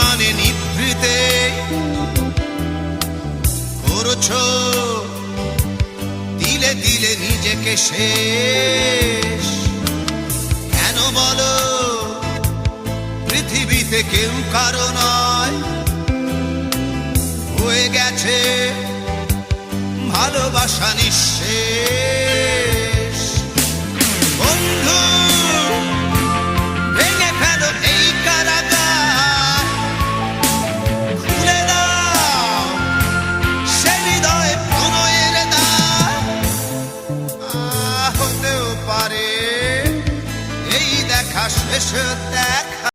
অভিমানে নিভৃতে করছো দিলে দিলে নিজেকে শেষ। কেন বলো পৃথিবীতে কেউ কারো নয়, হয়ে গেছে ভালোবাসা নিঃশেষ। বন্ধু ভেঙে ফেলো এই কারাগার, খুলে দাও সে হৃদয়ে প্রণয়ের দ্বার। হতেও পারে এই দেখা শেষ দেখা।